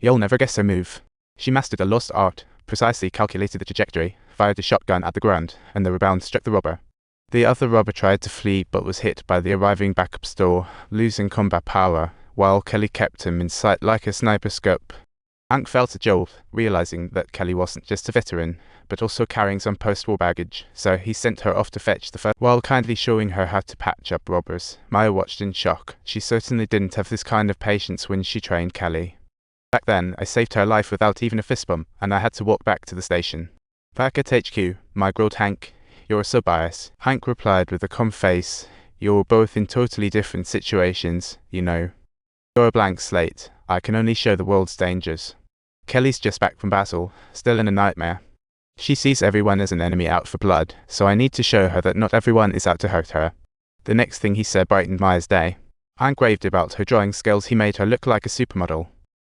You'll never guess her move. She mastered a lost art, precisely calculated the trajectory, fired a shotgun at the ground, and the rebound struck the robber. The other robber tried to flee but was hit by the arriving backup store, losing combat power, while Kelly kept him in sight like a sniper scope. Hank felt a jolt, realizing that Kelly wasn't just a veteran, but also carrying some post-war baggage, so he sent her off to fetch the first. While kindly showing her how to patch up robbers, Maya watched in shock. She certainly didn't have this kind of patience when she trained Kelly. Back then, I saved her life without even a fist bump, and I had to walk back to the station. Back at HQ, Maya grilled Hank. "You're so biased." Hank replied with a calm face. "You're both in totally different situations, you know. You're a blank slate. I can only show the world's dangers. Kelly's just back from battle, still in a nightmare. She sees everyone as an enemy out for blood, so I need to show her that not everyone is out to hurt her." The next thing he said brightened Maya's day. Hank raved about her drawing skills. He made her look like a supermodel.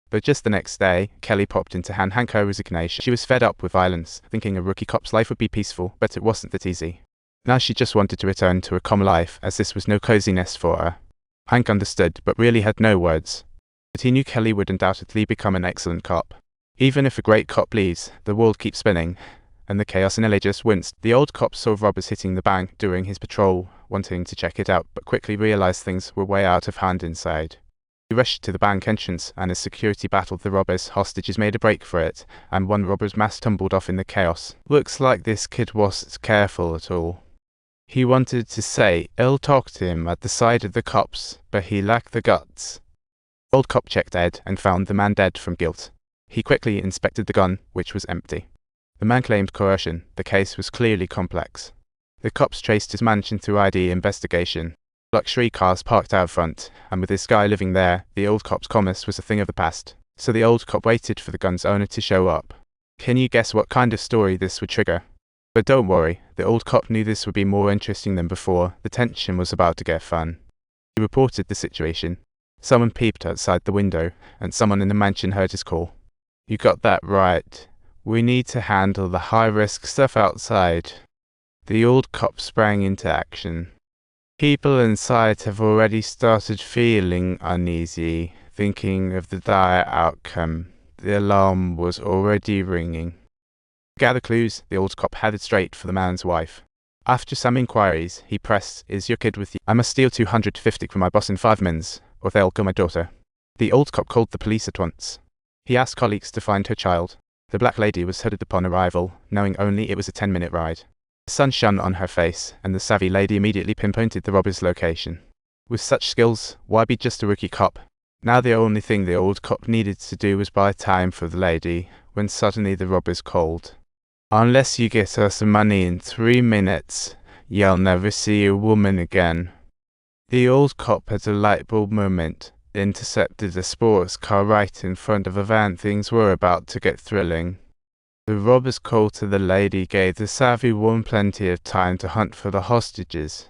But just the next day, Kelly popped in to hand Hank her resignation. She was fed up with violence, thinking a rookie cop's life would be peaceful, but it wasn't that easy. Now she just wanted to return to a calm life, as this was no cozy nest for her. Hank understood, but really had no words. But he knew Kelly would undoubtedly become an excellent cop. Even if a great cop leaves, the world keeps spinning, and the chaos in LA just winced. The old cop saw robbers hitting the bank during his patrol, wanting to check it out, but quickly realized things were way out of hand inside. He rushed to the bank entrance, and as security battled the robbers, hostages made a break for it, and one robber's mask tumbled off in the chaos. "Looks like this kid wasn't careful at all." He wanted to say, "I'll talk to him" at the side of the cops, but he lacked the guts. The old cop checked Ed and found the man dead from guilt. He quickly inspected the gun, which was empty. The man claimed coercion. The case was clearly complex. The cops traced his mansion through ID investigation. Luxury cars parked out front, and with this guy living there, the old cop's commerce was a thing of the past. So the old cop waited for the gun's owner to show up. Can you guess what kind of story this would trigger? But don't worry, the old cop knew this would be more interesting than before. The tension was about to get fun. He reported the situation. Someone peeped outside the window, and someone in the mansion heard his call. "You got that right. We need to handle the high-risk stuff outside." The old cop sprang into action. People inside have already started feeling uneasy, thinking of the dire outcome. The alarm was already ringing. To gather clues, the old cop headed straight for the man's wife. After some inquiries, he pressed, "Is your kid with you? I must steal 250 from my boss in 5 minutes, or they'll kill my daughter." The old cop called the police at once. He asked colleagues to find her child. The black lady was hooded upon arrival, knowing only it was a 10-minute ride. The sun shone on her face, and the savvy lady immediately pinpointed the robber's location. With such skills, why be just a rookie cop? Now the only thing the old cop needed to do was buy time for the lady, when suddenly the robbers called. "Unless you get us some money in 3 minutes, you'll never see a woman again." The old cop had a light bulb moment, intercepted a sports car right in front of a van. Things were about to get thrilling. The robber's call to the lady gave the savvy woman plenty of time to hunt for the hostages.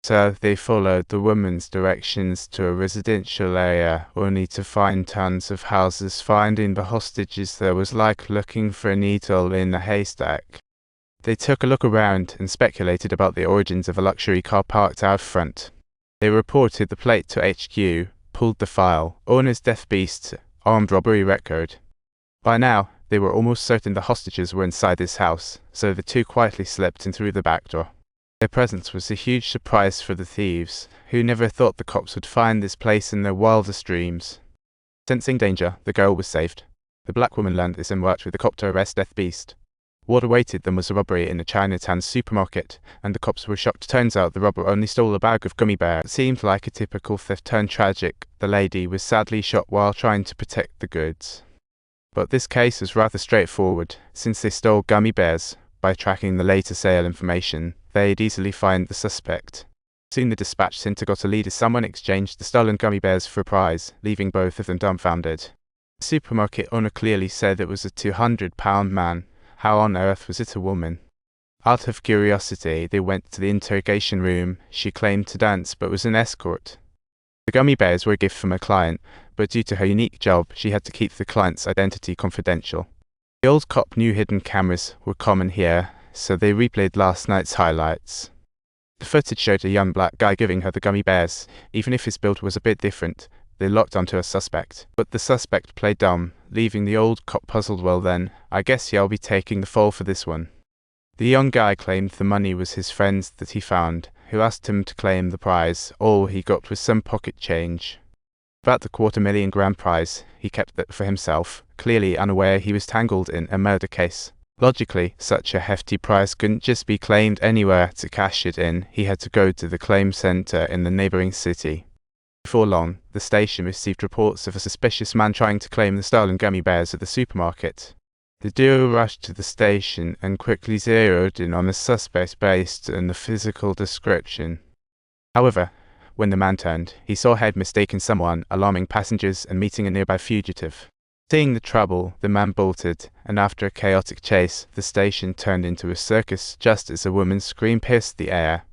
So they followed the woman's directions to a residential area, only to find tons of houses. Finding the hostages there was like looking for a needle in a haystack. They took a look around and speculated about the origins of a luxury car parked out front. They reported the plate to HQ, pulled the file, owner's death beast, armed robbery record. By now, they were almost certain the hostages were inside this house, so the two quietly slipped in through the back door. Their presence was a huge surprise for the thieves, who never thought the cops would find this place in their wildest dreams. Sensing danger, the girl was saved. The black woman learned this and worked with the cop to arrest Death Beast. What awaited them was a robbery in a Chinatown supermarket, and the cops were shocked. Turns out the robber only stole a bag of gummy bears. It seemed like a typical theft turned tragic. The lady was sadly shot while trying to protect the goods. But this case was rather straightforward. Since they stole gummy bears, by tracking the later sale information, they'd easily find the suspect. Soon the dispatch center got a lead as someone exchanged the stolen gummy bears for a prize, leaving both of them dumbfounded. The supermarket owner clearly said it was a 200-pound man. How on earth was it a woman? Out of curiosity, they went to the interrogation room. She claimed to dance, but was an escort. The gummy bears were a gift from a client, but due to her unique job, she had to keep the client's identity confidential. The old cop knew hidden cameras were common here, so they replayed last night's highlights. The footage showed a young black guy giving her the gummy bears. Even if his build was a bit different, They locked onto a suspect, but the suspect played dumb, leaving the old cop puzzled. Well then, I guess I'll be taking the fall for this one. The young guy claimed the money was his friend's that he found, who asked him to claim the prize. All he got was some pocket change. About the $250,000 grand prize, he kept that for himself, clearly unaware he was tangled in a murder case. Logically, such a hefty prize couldn't just be claimed anywhere. To cash it in, he had to go to the claim center in the neighboring city. Before long, the station received reports of a suspicious man trying to claim the stolen gummy bears at the supermarket. The duo rushed to the station and quickly zeroed in on the suspect based on the physical description. However, when the man turned, he saw he'd mistaken someone, alarming passengers and meeting a nearby fugitive. Seeing the trouble, the man bolted, and after a chaotic chase, the station turned into a circus just as a woman's scream pierced the air.